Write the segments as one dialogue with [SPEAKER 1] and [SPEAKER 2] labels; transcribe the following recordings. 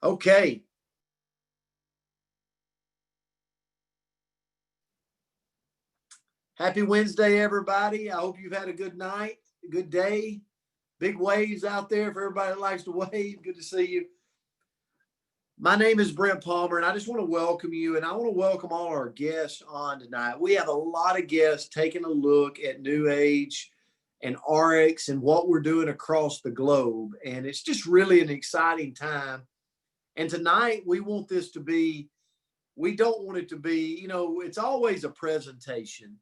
[SPEAKER 1] Okay. Happy Wednesday, everybody. I hope you've had a good night, a good day. Big waves out there for everybody that likes to wave. Good to see you. My name is Brent Palmer, and I just want to welcome you, and I want to welcome all our guests on tonight. We have a lot of guests taking a look at New Age and RX and what we're doing across the globe, and it's just really an exciting time. And tonight, we want this to be, we don't want it to be, it's always a presentation,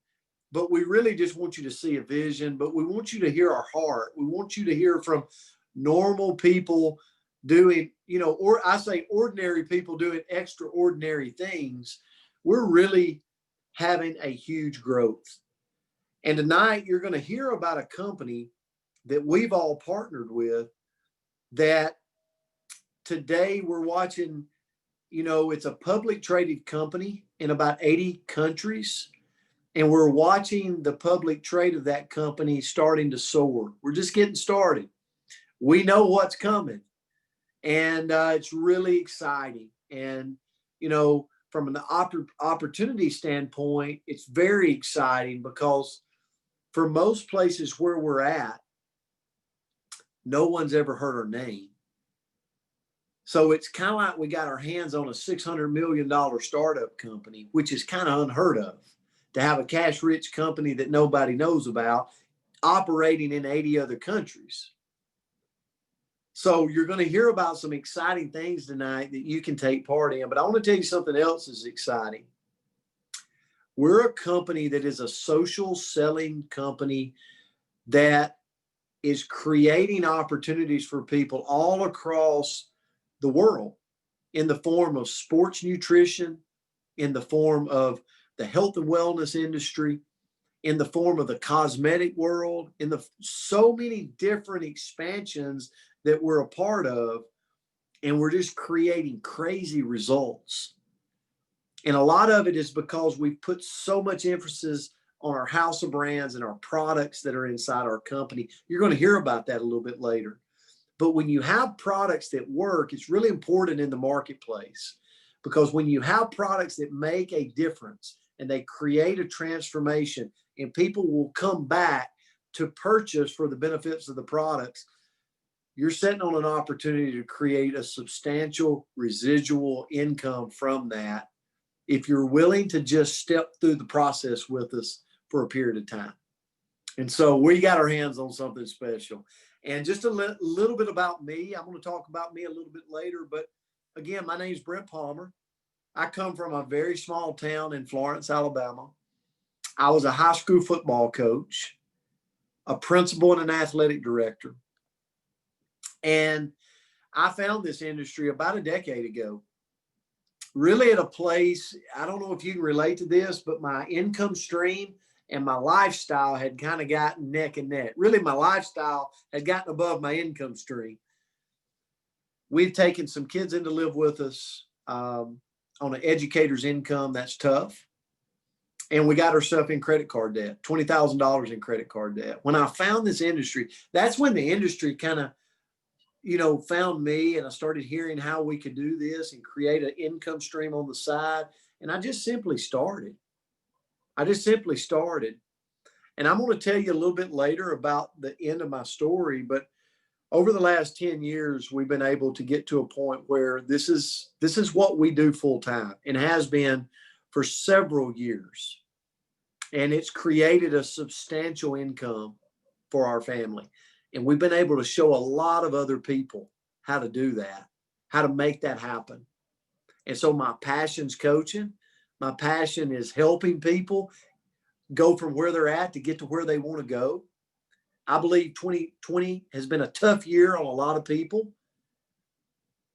[SPEAKER 1] but we really just want you to see a vision, but we want you to hear our heart. We want you to hear from normal people doing, or I say ordinary people doing extraordinary things. We're really having a huge growth. And tonight you're going to hear about a company that we've all partnered with that today we're watching, it's a public traded company in about 80 countries. And we're watching the public trade of that company starting to soar. We're just getting started. We know what's coming. And it's really exciting. And, from an opportunity standpoint, it's very exciting because for most places where we're at, no one's ever heard our name. So it's kind of like we got our hands on a $600 million startup company, which is kind of unheard of, to have a cash-rich company that nobody knows about operating in 80 other countries. So you're going to hear about some exciting things tonight that you can take part in. But I want to tell you something else is exciting. We're a company that is a social selling company that is creating opportunities for people all across the world in the form of sports nutrition, in the form of the health and wellness industry, in the form of the cosmetic world, in the so many different expansions that we're a part of, and we're just creating crazy results. And a lot of it is because we've put so much emphasis on our house of brands and our products that are inside our company. You're going to hear about that a little bit later. But when you have products that work, it's really important in the marketplace, because when you have products that make a difference and they create a transformation and people will come back to purchase for the benefits of the products, you're sitting on an opportunity to create a substantial residual income from that if you're willing to just step through the process with us for a period of time. And so we got our hands on something special. And just a little bit about me. I'm going to talk about me a little bit later. But again, my name is Brent Palmer. I come from a very small town in Florence, Alabama. I was a high school football coach, a principal, and an athletic director. And I found this industry about a decade ago, really at a place, I don't know if you can relate to this, but my income stream and my lifestyle had kind of gotten neck and neck. Really, my lifestyle had gotten above my income stream. We've taken some kids in to live with us on an educator's income. That's tough. And we got ourselves in credit card debt, $20,000 in credit card debt. When I found this industry, that's when the industry kind of, found me, and I started hearing how we could do this and create an income stream on the side. And I just simply started. And I'm going to tell you a little bit later about the end of my story, but over the last 10 years, we've been able to get to a point where this is what we do full time, and has been for several years. And it's created a substantial income for our family. And we've been able to show a lot of other people how to do that, how to make that happen. And so my passion's coaching. My passion is helping people go from where they're at to get to where they want to go. I believe 2020 has been a tough year on a lot of people,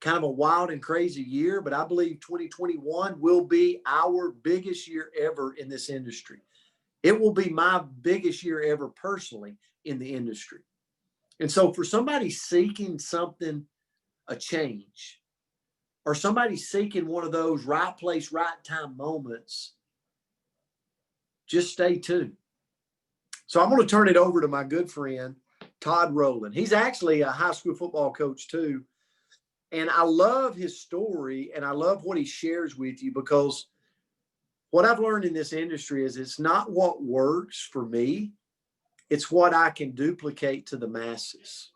[SPEAKER 1] kind of a wild and crazy year, but I believe 2021 will be our biggest year ever in this industry. It will be my biggest year ever personally in the industry. And so for somebody seeking something, a change, or somebody seeking one of those right place, right time moments, just stay tuned. So I'm going to turn it over to my good friend, Todd Rowland. He's actually a high school football coach too. And I love his story, and I love what he shares with you, because what I've learned in this industry is it's not what works for me, it's what I can duplicate to the masses.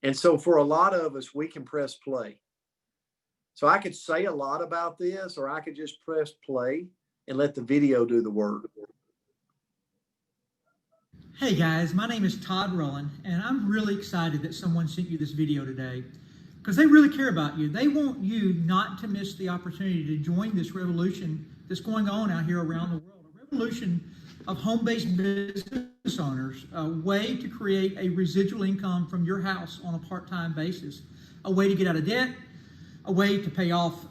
[SPEAKER 1] And so for a lot of us, we can press play. So I could say a lot about this, or I could just press play and let the video do the work.
[SPEAKER 2] Hey guys, my name is Todd Rowland, and I'm really excited that someone sent you this video today, because they really care about you. They want you not to miss the opportunity to join this revolution that's going on out here around the world. A revolution of home-based business owners, a way to create a residual income from your house on a part-time basis, a way to get out of debt, a way to pay off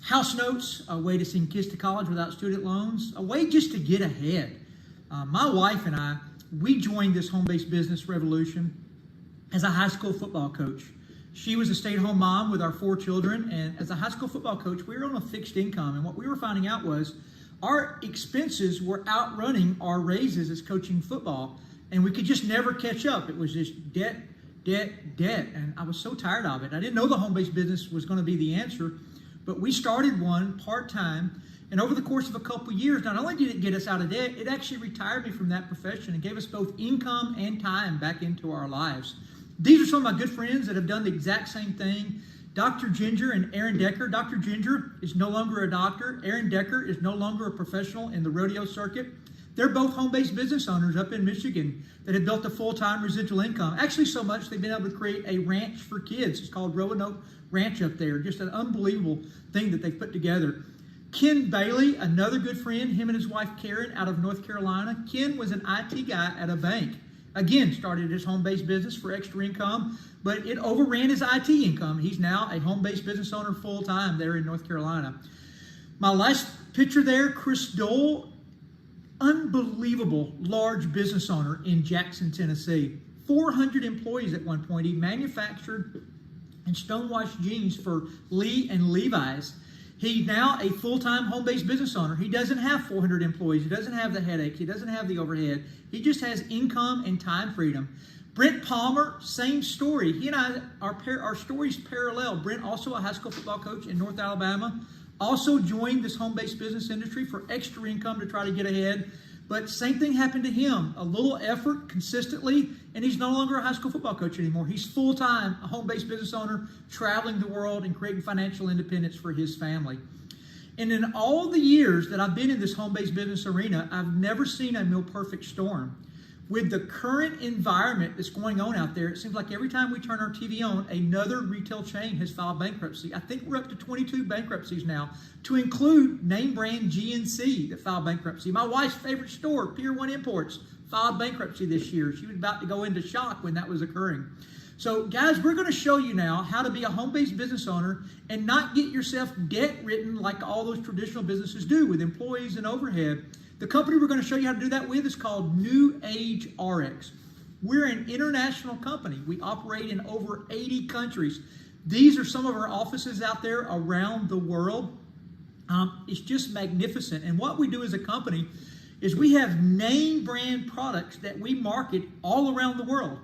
[SPEAKER 2] house notes, a way to send kids to college without student loans, a way just to get ahead. My wife and I, we joined this home-based business revolution as a high school football coach. She was a stay-at-home mom with our 4 children, and as a high school football coach, we were on a fixed income, and what we were finding out was our expenses were outrunning our raises as coaching football, and we could just never catch up. It was just debt, debt, debt, and I was so tired of it. I didn't know the home-based business was going to be the answer, but we started one part-time, and over the course of a couple years, not only did it get us out of debt, it actually retired me from that profession and gave us both income and time back into our lives. These are some of my good friends that have done the exact same thing. Dr. Ginger and Aaron Decker. Dr. Ginger is no longer a doctor. Aaron Decker is no longer a professional in the rodeo circuit. They're both home-based business owners up in Michigan that have built a full-time residual income. Actually, so much they've been able to create a ranch for kids. It's called Roanoke Ranch up there. Just an unbelievable thing that they've put together. Ken Bailey, another good friend, him and his wife Karen out of North Carolina. Ken was an IT guy at a bank. Again, started his home-based business for extra income, but it overran his IT income. He's now a home-based business owner full-time there in North Carolina. My last picture there, Kristal, unbelievable large business owner in Jackson, Tennessee. 400 employees at one point. He manufactured and stonewashed jeans for Lee and Levi's. He's now a full-time home-based business owner. He doesn't have 400 employees. He doesn't have the headaches. He doesn't have the overhead. He just has income and time freedom. Brent Palmer, same story. He and I, our stories parallel. Brent, also a high school football coach in North Alabama, also joined this home-based business industry for extra income to try to get ahead. But same thing happened to him. A little effort consistently, and he's no longer a high school football coach anymore. He's full-time, a home-based business owner, traveling the world and creating financial independence for his family. And in all the years that I've been in this home-based business arena, I've never seen a more perfect storm. With the current environment that's going on out there, it seems like every time we turn our TV on, another retail chain has filed bankruptcy. I think we're up to 22 bankruptcies now, to include name brand GNC that filed bankruptcy. My wife's favorite store, Pier 1 Imports, filed bankruptcy this year. She was about to go into shock when that was occurring. So guys, we're going to show you now how to be a home-based business owner and not get yourself debt-ridden like all those traditional businesses do with employees and overhead. The company we're going to show you how to do that with is called New Age RX. We're an international company. We operate in over 80 countries. These are some of our offices out there around the world. It's just magnificent. And what we do as a company is we have name brand products that we market all around the world.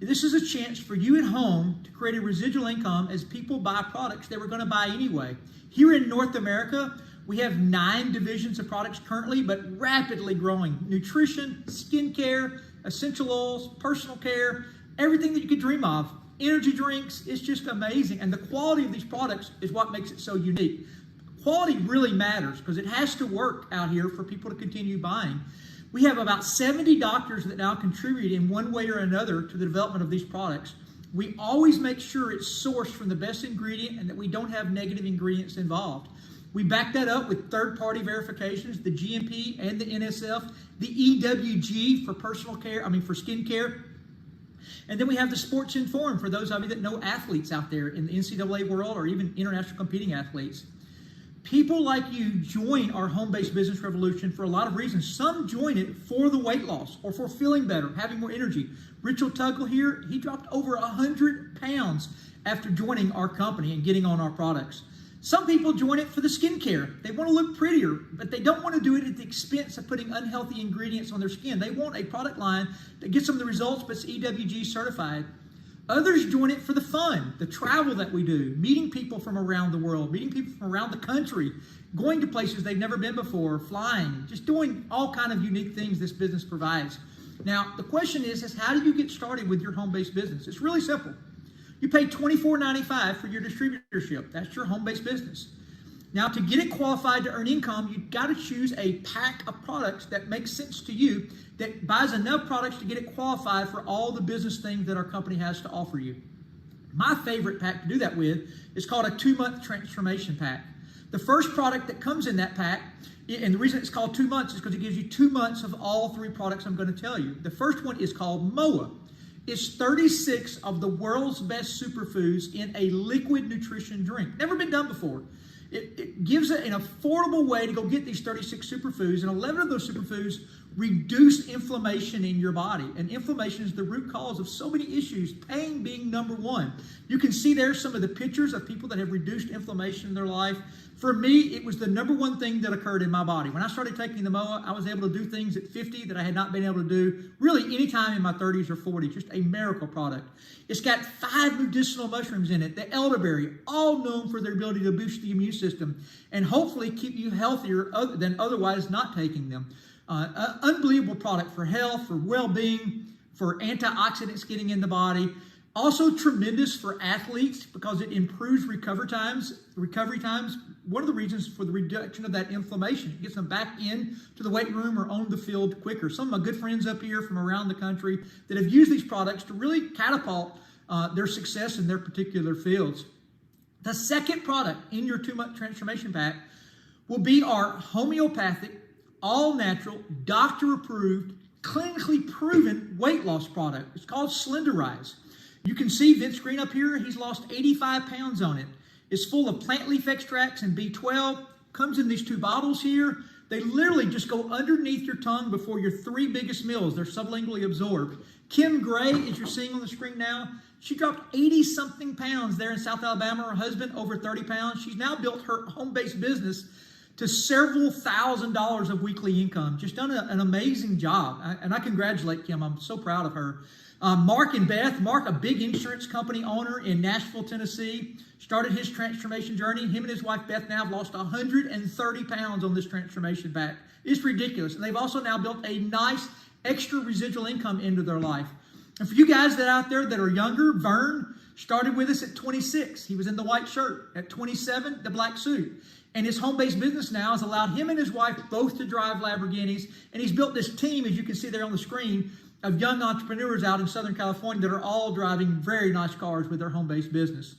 [SPEAKER 2] This is a chance for you at home to create a residual income as people buy products they were going to buy anyway. Here in North America, we have 9 divisions of products currently, but rapidly growing. Nutrition, skincare, essential oils, personal care, everything that you could dream of. Energy drinks, it's just amazing. And the quality of these products is what makes it so unique. Quality really matters because it has to work out here for people to continue buying. We have about 70 doctors that now contribute in one way or another to the development of these products. We always make sure it's sourced from the best ingredient and that we don't have negative ingredients involved. We back that up with third-party verifications, the GMP and the NSF, the EWG for for skincare. And then we have the Sports Informed for those of you that know athletes out there in the NCAA world or even international competing athletes. People like you join our home-based business revolution for a lot of reasons. Some join it for the weight loss or for feeling better, having more energy. Richard Tuggle here, he dropped over 100 pounds after joining our company and getting on our products. Some people join it for the skincare. They want to look prettier, but they don't want to do it at the expense of putting unhealthy ingredients on their skin. They want a product line that gets them the results, but it's EWG certified. Others join it for the fun, the travel that we do, meeting people from around the world, meeting people from around the country, going to places they've never been before, flying, just doing all kind of unique things this business provides. Now, the question is how do you get started with your home-based business? It's really simple. You pay $24.95 for your distributorship. That's your home-based business. Now, to get it qualified to earn income, you've got to choose a pack of products that makes sense to you, that buys enough products to get it qualified for all the business things that our company has to offer you. My favorite pack to do that with is called a 2-month transformation pack. The first product that comes in that pack, and the reason it's called 2 months is because it gives you 2 months of all 3 products I'm going to tell you. The first one is called MOA. It's 36 of the world's best superfoods in a liquid nutrition drink. Never been done before. It gives an affordable way to go get these 36 superfoods, and 11 of those superfoods reduce inflammation in your body. And inflammation is the root cause of so many issues, pain being number one. You can see there some of the pictures of people that have reduced inflammation in their life. For me, it was the number one thing that occurred in my body. When I started taking the MOA, I was able to do things at 50 that I had not been able to do really any time in my 30s or 40s. Just a miracle product. It's got 5 medicinal mushrooms in it. The elderberry, all known for their ability to boost the immune system and hopefully keep you healthier than otherwise not taking them. Unbelievable product for health, for well-being, for antioxidants getting in the body. Also tremendous for athletes because it improves recovery times. One of the reasons for the reduction of that inflammation. It gets them back in to the weight room or on the field quicker. Some of my good friends up here from around the country that have used these products to really catapult their success in their particular fields. The second product in your 2-month transformation pack will be our homeopathic, all-natural, doctor-approved, clinically proven weight loss product. It's called Slenderize. You can see Vince Green up here. He's lost 85 pounds on it. It's full of plant leaf extracts and B12. Comes in these 2 bottles here. They literally just go underneath your tongue before your 3 biggest meals. They're sublingually absorbed. Kim Gray, as you're seeing on the screen now, she dropped 80-something pounds there in South Alabama. Her husband, over 30 pounds. She's now built her home-based business to several $1,000s of weekly income. Just done an amazing job. And I congratulate Kim. I'm so proud of her. Mark and Beth. Mark, a big insurance company owner in Nashville, Tennessee, started his transformation journey. Him and his wife Beth now have lost 130 pounds on this transformation pack. It's ridiculous. And they've also now built a nice extra residual income into their life. And for you guys that out there that are younger, Vern started with us at 26. He was in the white shirt. At 27, the black suit. And his home-based business now has allowed him and his wife both to drive Lamborghinis. And he's built this team, as you can see there on the screen, of young entrepreneurs out in Southern California that are all driving very nice cars with their home-based business.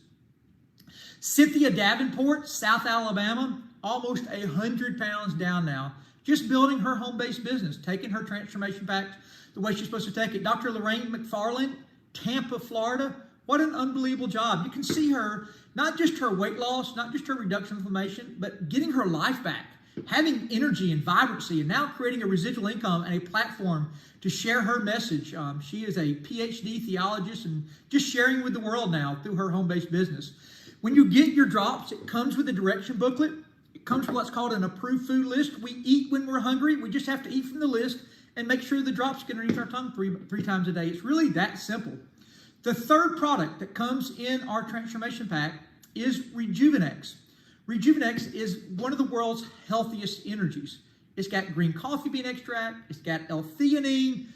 [SPEAKER 2] Cynthia Davenport, South Alabama, almost 100 pounds down now, just building her home-based business, taking her transformation pack the way she's supposed to take it. Dr. Lorraine McFarland, Tampa, Florida. What an unbelievable job. You can see her, not just her weight loss, not just her reduction of inflammation, but getting her life back, having energy and vibrancy, and now creating a residual income and a platform to share her message. She is a PhD theologist and just sharing with the world now through her home-based business. When you get your drops, it comes with a direction booklet. It comes with what's called an approved food list. We eat when we're hungry. We just have to eat from the list and make sure the drops get underneath our tongue three times a day. It's really that simple. The third product that comes in our transformation pack is Rejuvenex. Rejuvenex is one of the world's healthiest energies. It's got green coffee bean extract. It's got L-theanine.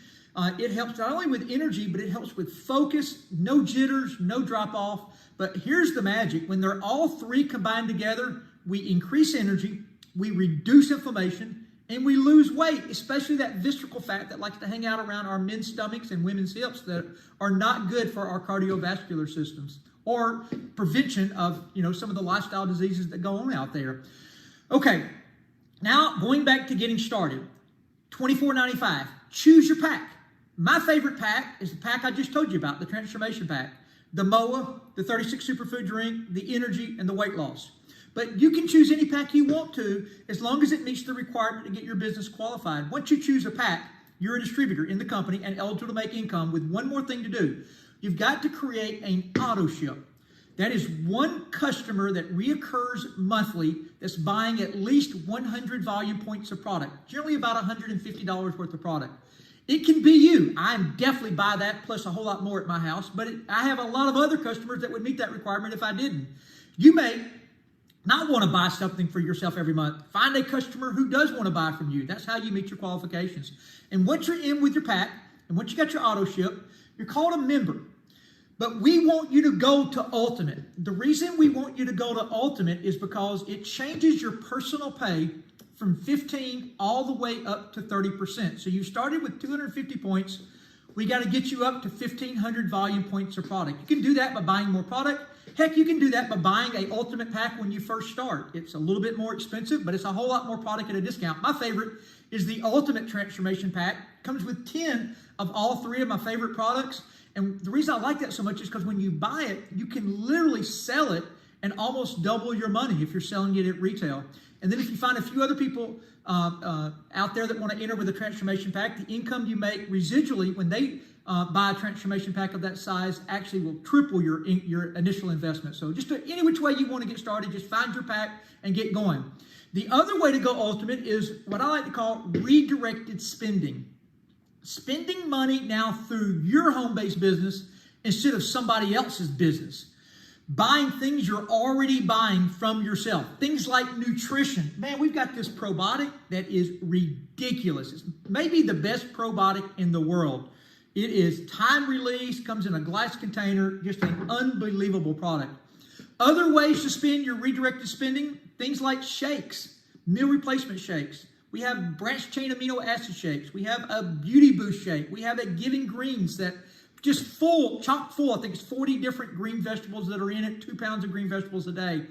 [SPEAKER 2] It helps not only with energy, but it helps with focus, no jitters, no drop off. But here's the magic. When they're all 3 combined together, we increase energy, we reduce inflammation, and we lose weight, especially that visceral fat that likes to hang out around our men's stomachs and women's hips that are not good for our cardiovascular systems or prevention of, some of the lifestyle diseases that go on out there. Okay, now going back to getting started, $24.95. Choose your pack. My favorite pack is the pack I just told you about, the transformation pack. The MOA, the 36 superfood drink, the energy, and the weight loss. But you can choose any pack you want to as long as it meets the requirement to get your business qualified. Once you choose a pack, you're a distributor in the company and eligible to make income with one more thing to do. You've got to create an auto ship. That is one customer that reoccurs monthly that's buying at least 100 volume points of product, generally about $150 worth of product. It can be you. I'm definitely buy that plus a whole lot more at my house, but I have a lot of other customers that would meet that requirement if I didn't. You may not want to buy something for yourself every month. Find a customer who does want to buy from you. That's how you meet your qualifications. And once you're in with your pack, and once you got your auto ship, you're called a member. But we want you to go to Ultimate. The reason we want you to go to Ultimate is because it changes your personal pay from 15 all the way up to 30%. So you started with 250 points. We got to get you up to 1,500 volume points of product. You can do that by buying more product. Heck, you can do that by buying a Ultimate pack when you first start. It's a little bit more expensive, but it's a whole lot more product at a discount. My favorite is the Ultimate Transformation Pack. It comes with 10 of all 3 of my favorite products. And the reason I like that so much is because when you buy it, you can literally sell it and almost double your money if you're selling it at retail. And then if you find a few other people out there that want to enter with a transformation pack, the income you make residually when they buy a transformation pack of that size actually will triple your initial investment. So just any which way you want to get started, just find your pack and get going. The other way to go Ultimate is what I like to call redirected spending. Spending money now through your home-based business instead of somebody else's business. Buying things you're already buying from yourself. Things like nutrition. Man, we've got this probiotic that is ridiculous. It's maybe the best probiotic in the world. It is time release, comes in a glass container, just an unbelievable product. Other ways to spend your redirected spending, things like shakes, meal replacement shakes. We have branched chain amino acid shakes. We have a beauty boost shake. We have a Giving Greens that just full, chock full. I think it's 40 different green vegetables that are in it, 2 pounds of green vegetables a day.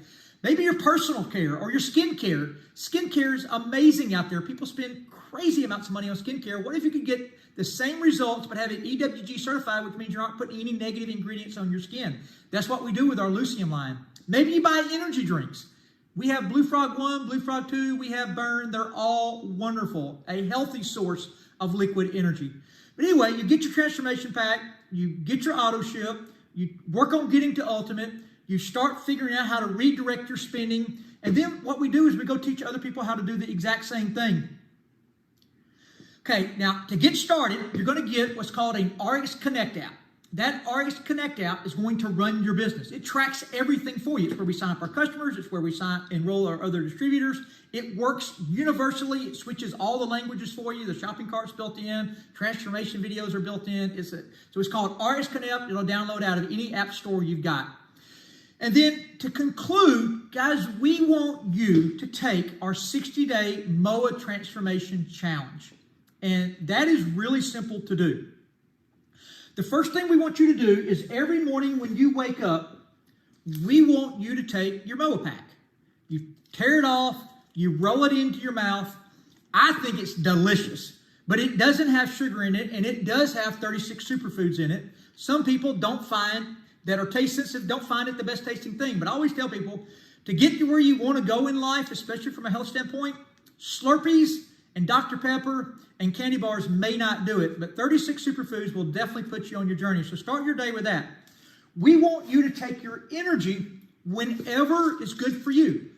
[SPEAKER 2] Maybe your personal care or your skin care. Skin care is amazing out there. People spend crazy amounts of money on skin care. What if you could get the same results but have it EWG certified, which means you're not putting any negative ingredients on your skin? That's what we do with our Lucium line. Maybe you buy energy drinks. We have Blue Frog 1, Blue Frog 2, we have Burn. They're all wonderful. A healthy source of liquid energy. But anyway, you get your transformation pack, you get your auto ship, you work on getting to Ultimate, you start figuring out how to redirect your spending, and then what we do is we go teach other people how to do the exact same thing. Okay, now to get started, you're going to get what's called an RX Connect app. That RX Connect app is going to run your business. It tracks everything for you. It's where we sign up our customers. It's where we enroll our other distributors. It works universally. It switches all the languages for you. The shopping cart's built in. Transformation videos are built in. So it's called RX Connect. It'll download out of any app store you've got. And then to conclude, guys, we want you to take our 60-day MOA Transformation Challenge. And that is really simple to do. The first thing we want you to do is every morning when you wake up, we want you to take your MOA pack. You tear it off, you roll it into your mouth. I think it's delicious, but it doesn't have sugar in it, and it does have 36 superfoods in it. Some people that are taste sensitive don't find it the best tasting thing, but I always tell people to get you where you want to go in life, especially from a health standpoint, Slurpees and Dr. Pepper and candy bars may not do it, but 36 superfoods will definitely put you on your journey. So start your day with that. We want you to take your energy whenever is good for you.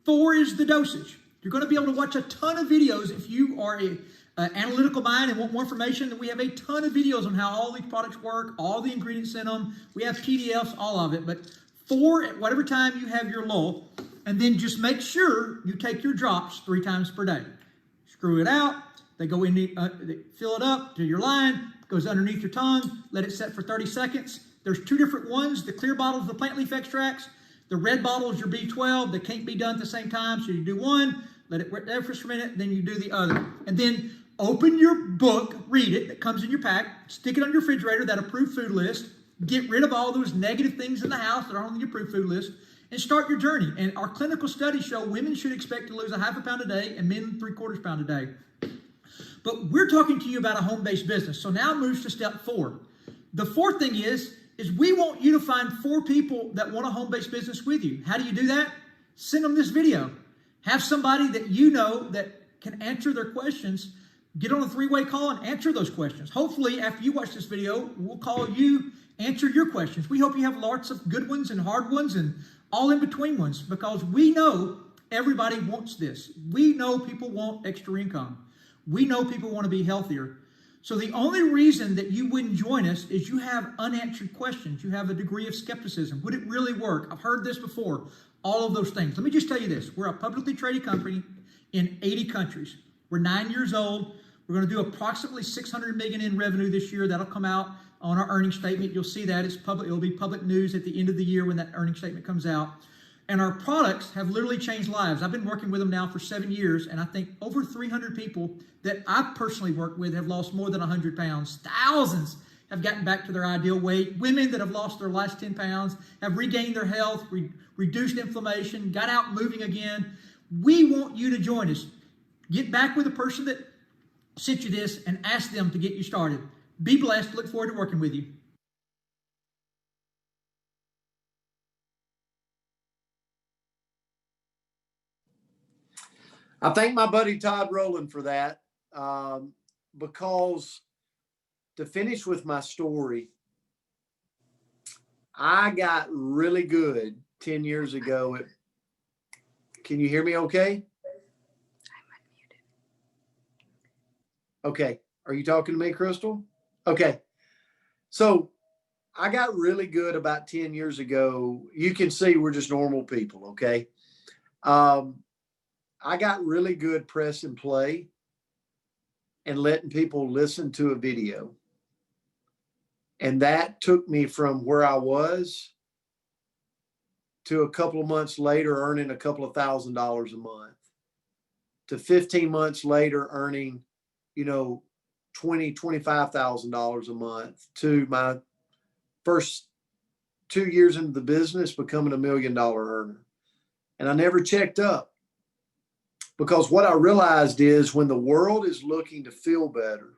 [SPEAKER 2] 4 is the dosage. You're going to be able to watch a ton of videos if you are an analytical mind and want more information. We have a ton of videos on how all these products work, all the ingredients in them. We have PDFs, all of it. But 4 at whatever time you have your lull, and then just make sure you take your drops 3 times per day. Screw it out. They go in, they fill it up to your line, goes underneath your tongue, let it set for 30 seconds. There's 2 different ones. The clear bottle is the plant leaf extracts. The red bottle is your B12. They can't be done at the same time. So you do one, let it there for a minute, then you do the other. And then open your book, read it, that comes in your pack, stick it on your refrigerator, that approved food list, get rid of all those negative things in the house that are on the approved food list, and start your journey. And our clinical studies show women should expect to lose a ½ pound a day and men 3/4 pound a day. But we're talking to you about a home-based business. So now it moves to step 4. The 4th thing is we want you to find 4 people that want a home-based business with you. How do you do that? Send them this video. Have somebody that you know that can answer their questions. Get on a 3-way call and answer those questions. Hopefully, after you watch this video, we'll call you, answer your questions. We hope you have lots of good ones and hard ones and all in between ones, because we know everybody wants this. We know people want extra income. We know people want to be healthier. So the only reason that you wouldn't join us is you have unanswered questions. You have a degree of skepticism. Would it really work? I've heard this before. All of those things. Let me just tell you this. We're a publicly traded company in 80 countries. We're 9 years old. We're going to do approximately $600 million in revenue this year. That'll come out on our earnings statement. You'll see that. It's public. It'll be public news at the end of the year when that earnings statement comes out. And our products have literally changed lives. I've been working with them now for 7 years, and I think over 300 people that I've personally worked with have lost more than 100 pounds. Thousands have gotten back to their ideal weight. Women that have lost their last 10 pounds have regained their health, reduced inflammation, got out moving again. We want you to join us. Get back with the person that sent you this and ask them to get you started. Be blessed. Look forward to working with you.
[SPEAKER 1] I thank my buddy Todd Rowland for that, because to finish with my story, I got really good 10 years ago. Can you hear me okay?
[SPEAKER 3] I'm unmuted.
[SPEAKER 1] Okay. Are you talking to me, Kristal? Okay. So I got really good about 10 years ago. You can see we're just normal people, okay? I got really good press and play and letting people listen to a video. And that took me from where I was to a couple of months later earning a couple of $1,000s a month, to 15 months later earning, $20,000, $25,000 a month, to my first 2 years into the business becoming $1 million earner. And I never checked up. Because what I realized is when the world is looking to feel better,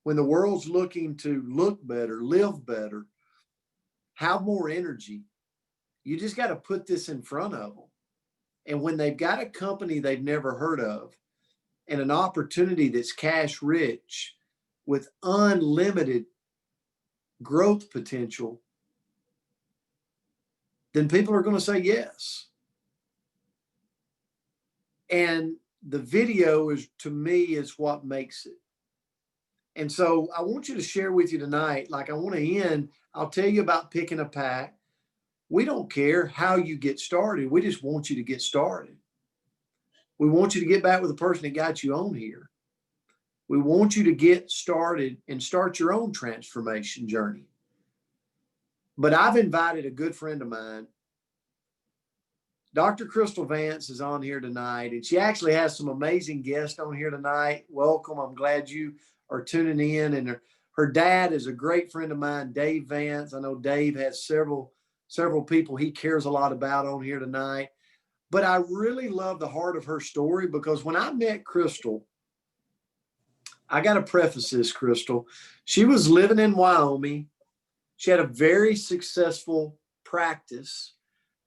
[SPEAKER 1] when the world's looking to look better, live better, have more energy, you just got to put this in front of them. And when they've got a company they've never heard of and an opportunity that's cash rich with unlimited growth potential, then people are going to say yes. And the video is, to me, is what makes it. And so I want you to share with you tonight, I want to end, I'll tell you about picking a pack. We don't care how you get started. We just want you to get started. We want you to get back with the person that got you on here. We want you to get started and start your own transformation journey. But I've invited a good friend of mine. Dr. Kristal Vance is on here tonight, and she actually has some amazing guests on here tonight. Welcome. I'm glad you are tuning in. And her dad is a great friend of mine, Dave Vance. I know Dave has several people he cares a lot about on here tonight. But I really love the heart of her story, because when I met Kristal, I got to preface this, Kristal. She was living in Wyoming. She had a very successful practice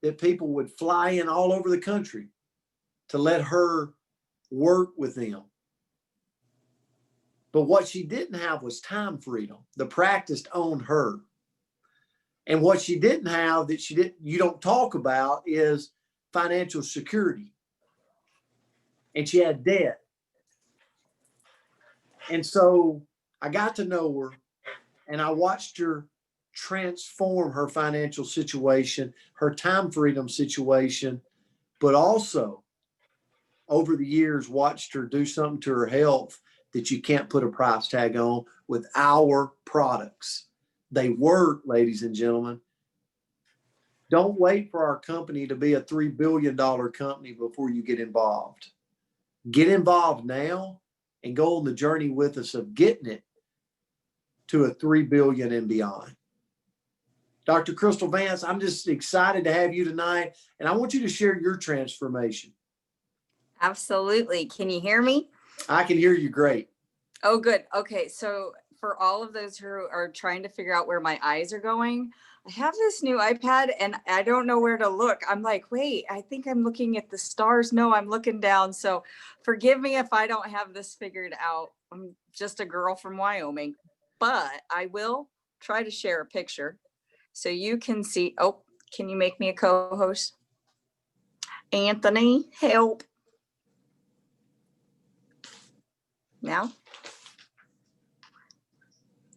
[SPEAKER 1] that people would fly in all over the country to let her work with them. But what she didn't have was time freedom. The practice owned her. And what she didn't have that you don't talk about is financial security. And she had debt. And so I got to know her, and I watched her transform her financial situation, her time freedom situation, but also over the years watched her do something to her health that you can't put a price tag on with our products. They work, ladies and gentlemen. Don't wait for our company to be a $3 billion company before you get involved. Get involved now and go on the journey with us of getting it to a $3 billion and beyond. Dr. Kristal Vance, I'm just excited to have you tonight, and I want you to share your transformation.
[SPEAKER 3] Absolutely. Can you hear me?
[SPEAKER 1] I can hear you great.
[SPEAKER 3] Oh, good. Okay. So for all of those who are trying to figure out where my eyes are going, I have this new iPad and I don't know where to look. I'm like, wait, I think I'm looking at the stars. No, I'm looking down. So forgive me if I don't have this figured out. I'm just a girl from Wyoming, but I will try to share a picture so you can see. Oh, can you make me a co-host? Anthony, help. Now?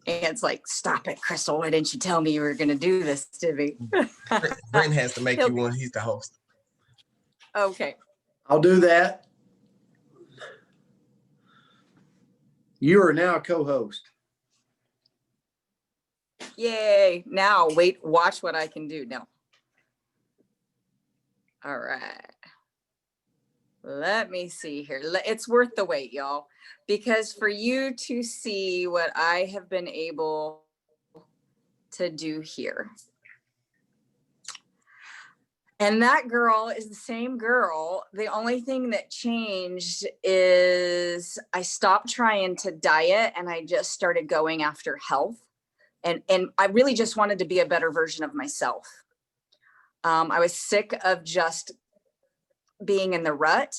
[SPEAKER 3] And it's like, stop it, Kristal. Why didn't you tell me you were going to do this to me?
[SPEAKER 4] Brent has to make you one. He's the host.
[SPEAKER 3] Okay.
[SPEAKER 1] I'll do that. You are now a co-host.
[SPEAKER 3] Yay. Now, wait, watch what I can do now. All right. Let me see here. It's worth the wait, y'all, because for you to see what I have been able to do here. And that girl is the same girl. The only thing that changed is I stopped trying to diet and I just started going after health. And I really just wanted to be a better version of myself. I was sick of just being in the rut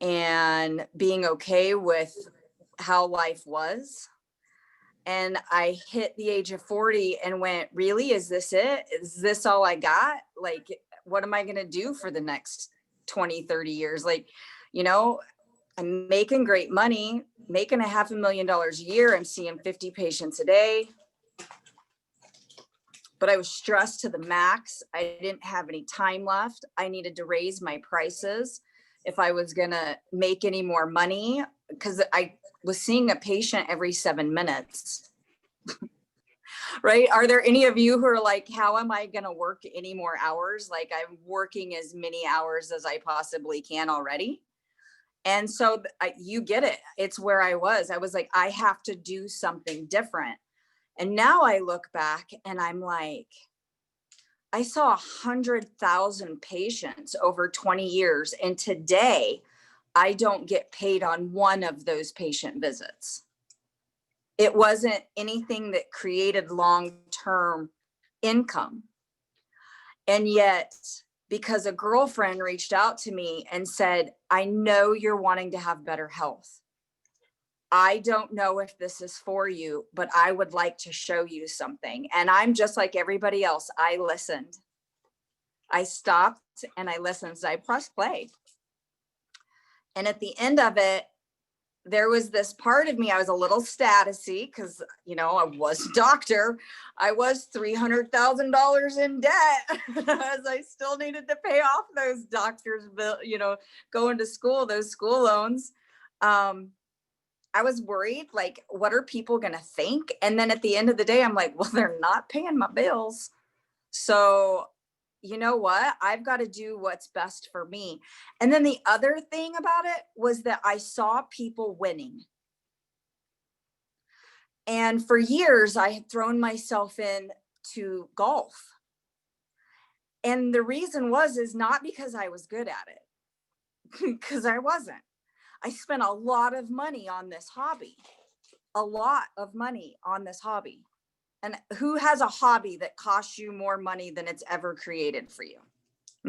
[SPEAKER 3] and being okay with how life was. And I hit the age of 40 and went, really, is this it? Is this all I got? Like, what am I going to do for the next 20, 30 years? Like, you know, I'm making great money, making $500,000 a year. I'm seeing 50 patients a day. But I was stressed to the max. I didn't have any time left. I needed to raise my prices if I was going to make any more money, because I was seeing a patient every 7 minutes. Right? Are there any of you who are like, how am I going to work any more hours? Like, I'm working as many hours as I possibly can already. And so you get it. It's where I was. I was like, I have to do something different. And now I look back and I'm like, I saw 100,000 patients over 20 years. And today I don't get paid on one of those patient visits. It wasn't anything that created long-term income. And yet, because a girlfriend reached out to me and said, I know you're wanting to have better health. I don't know if this is for you, but I would like to show you something. And I'm just like everybody else. I listened. I stopped and I listened. So I pressed play. And at the end of it, there was this part of me, I was a little statusy because, you know, I was a doctor. I was $300,000 in debt as I still needed to pay off those doctor's bill, you know, going to school, those school loans. I was worried, like, what are people going to think? And then at the end of the day, I'm like, well, they're not paying my bills. So, you know what? I've got to do what's best for me. And then the other thing about it was that I saw people winning. And for years, I had thrown myself into golf. And the reason is not because I was good at it, because I wasn't. I spent a lot of money on this hobby, And who has a hobby that costs you more money than it's ever created for you?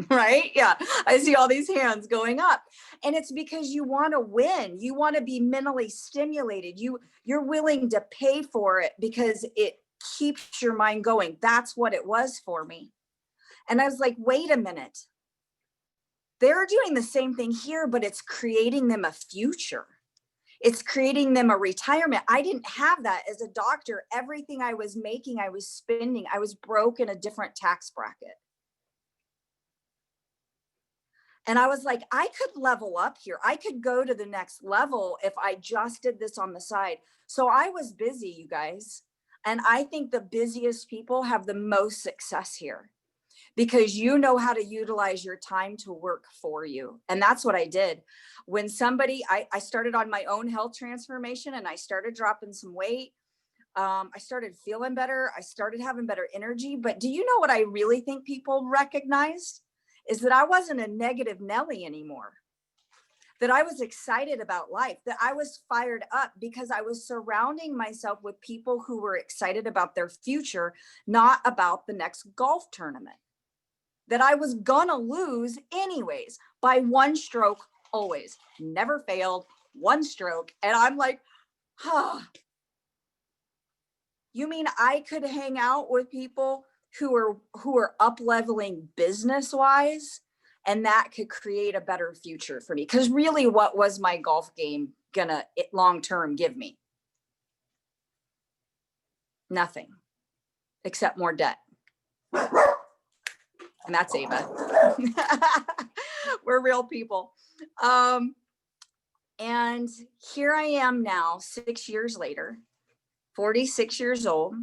[SPEAKER 3] Right? Yeah. I see all these hands going up. And it's because you want to win. You want to be mentally stimulated. You're willing to pay for it because it keeps your mind going. That's what it was for me. And I was like, wait a minute. They're doing the same thing here, but it's creating them a future. It's creating them a retirement. I didn't have that as a doctor. Everything I was making, I was spending. I was broke in a different tax bracket. And I was like, I could level up here. I could go to the next level if I just did this on the side. So I was busy, you guys. And I think the busiest people have the most success here because you know how to utilize your time to work for you. And that's what I did. When I started on my own health transformation and I started dropping some weight. I started feeling better. I started having better energy. But do you know what I really think people recognized? Is that I wasn't a negative Nelly anymore, that I was excited about life, that I was fired up because I was surrounding myself with people who were excited about their future, not about the next golf tournament, that I was gonna lose anyways by one stroke, always, never failed, one stroke. And I'm like, you mean I could hang out with people who are up leveling business wise, and that could create a better future for me? Because really, what was my golf game gonna long term give me? Nothing except more debt. And that's Ava. We're real people. And here I am now, 6 years later, 46 years old.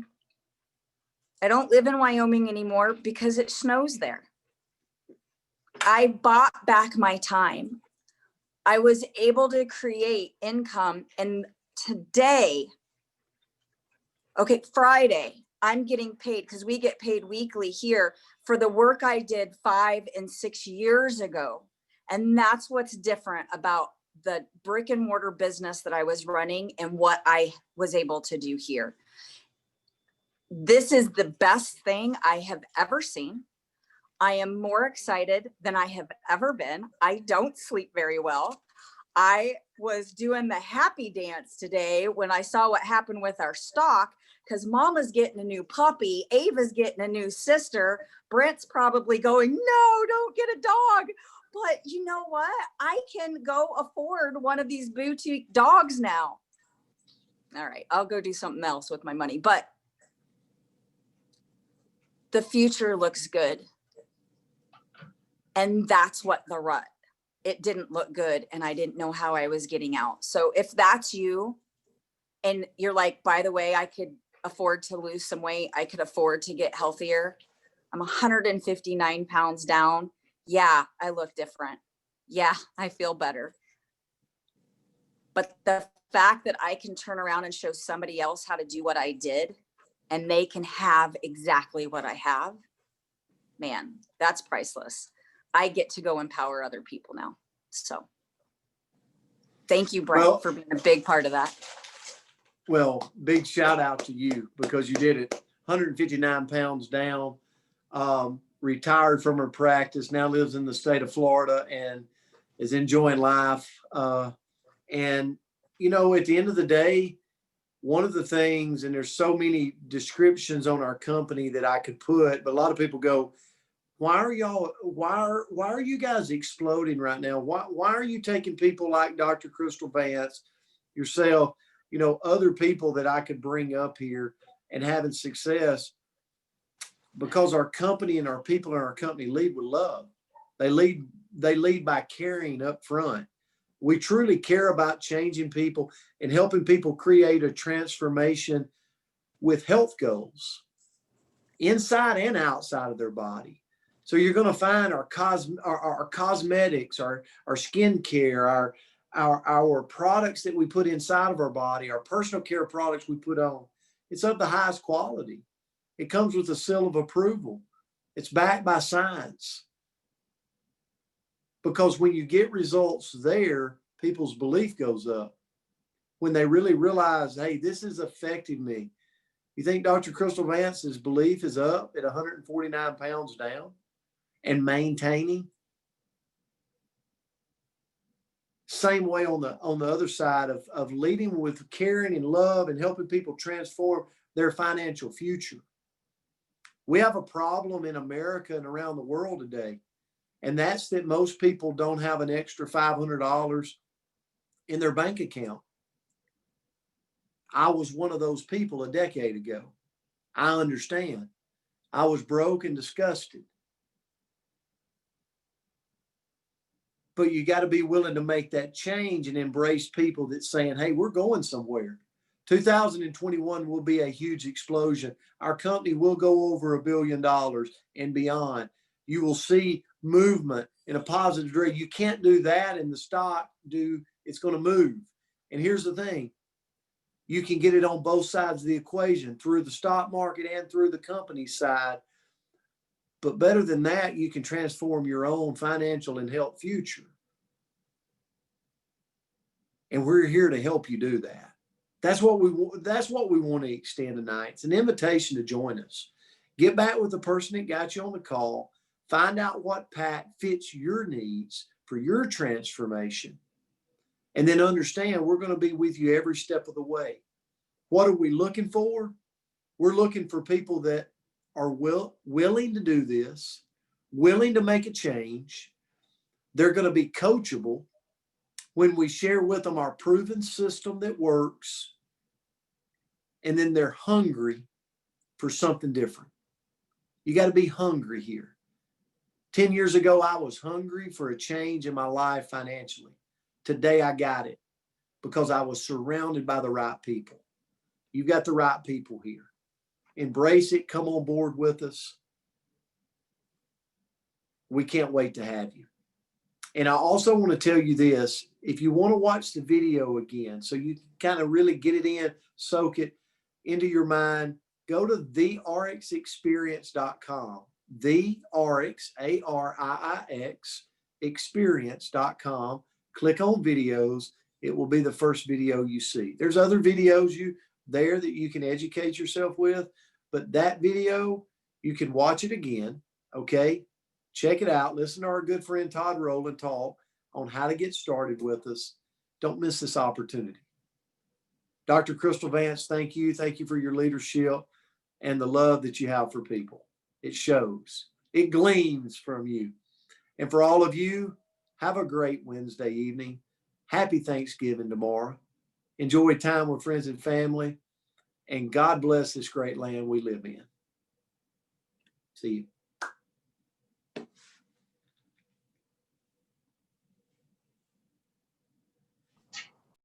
[SPEAKER 3] I don't live in Wyoming anymore because it snows there. I bought back my time. I was able to create income. And today, okay, Friday, I'm getting paid because we get paid weekly here for the work I did 5 and 6 years ago. And that's what's different about the brick and mortar business that I was running and what I was able to do here. This is the best thing I have ever seen. I am more excited than I have ever been. I don't sleep very well. I was doing the happy dance today when I saw what happened with our stock, because Mama's getting a new puppy, Ava's getting a new sister, Brent's probably going, no, don't get a dog. But you know what? I can go afford one of these boutique dogs now. All right, I'll go do something else with my money, but the future looks good. And that's what the rut. It didn't look good and I didn't know how I was getting out. So if that's you and you're like, by the way, I could afford to lose some weight, I could afford to get healthier. I'm 159 pounds down. Yeah, I look different. Yeah, I feel better. But the fact that I can turn around and show somebody else how to do what I did and they can have exactly what I have, man, that's priceless. I get to go empower other people now. So thank you, Brent, for being a big part of that.
[SPEAKER 1] Well, big shout out to you because you did it. 159 pounds down, retired from her practice, now lives in the state of Florida and is enjoying life. And, you know, at the end of the day, one of the things, and there's so many descriptions on our company that I could put, but a lot of people go, why are you guys exploding right now? Why are you taking people like Dr. Kristal Vance, yourself, you know, other people that I could bring up here and having success? Because our company and our people in our company lead with love. They lead by caring up front. We truly care about changing people and helping people create a transformation with health goals inside and outside of their body. So you're going to find our cosmetics, our skin care, our products that we put inside of our body, our personal care products we put on. It's of the highest quality. It comes with a seal of approval. It's backed by science. Because when you get results there, people's belief goes up. When they really realize, hey, this is affecting me. You think Dr. Kristal Vance's belief is up at 149 pounds down and maintaining? Same way on the other side of leading with caring and love and helping people transform their financial future. We have a problem in America and around the world today, and that's that most people don't have an extra $500 in their bank account. I was one of those people a decade ago. I understand. I was broke and disgusted. But you got to be willing to make that change and embrace people that's saying, hey, we're going somewhere. 2021 will be a huge explosion. Our company will go over $1 billion and beyond. You will see movement in a positive direction. You can't do that in the stock. It's going to move. And here's the thing. You can get it on both sides of the equation, through the stock market and through the company side. But better than that, you can transform your own financial and health future. And we're here to help you do that. That's what we want to extend tonight. It's an invitation to join us. Get back with the person that got you on the call. Find out what pack fits your needs for your transformation. And then understand we're going to be with you every step of the way. What are we looking for? We're looking for people that are willing to do this, willing to make a change. They're going to be coachable when we share with them our proven system that works. And then they're hungry for something different. You got to be hungry here. 10 years ago, I was hungry for a change in my life financially. Today, I got it because I was surrounded by the right people. You've got the right people here. Embrace it. Come on board with us. We can't wait to have you. And I also want to tell you this. If you want to watch the video again, so you kind of really get it in, soak it into your mind, go to therixexperience.com. TheRx, ARIIX, experience.com. Click on videos. It will be the first video you see. There's other videos there that you can educate yourself with, but that video, you can watch it again, okay? Check it out. Listen to our good friend Todd Rowland talk on how to get started with us. Don't miss this opportunity. Dr. Kristal Vance, thank you. Thank you for your leadership and the love that you have for people. It shows. It gleams from you. And for all of you, have a great Wednesday evening. Happy Thanksgiving tomorrow. Enjoy time with friends and family. And God bless this great land we live in. See you.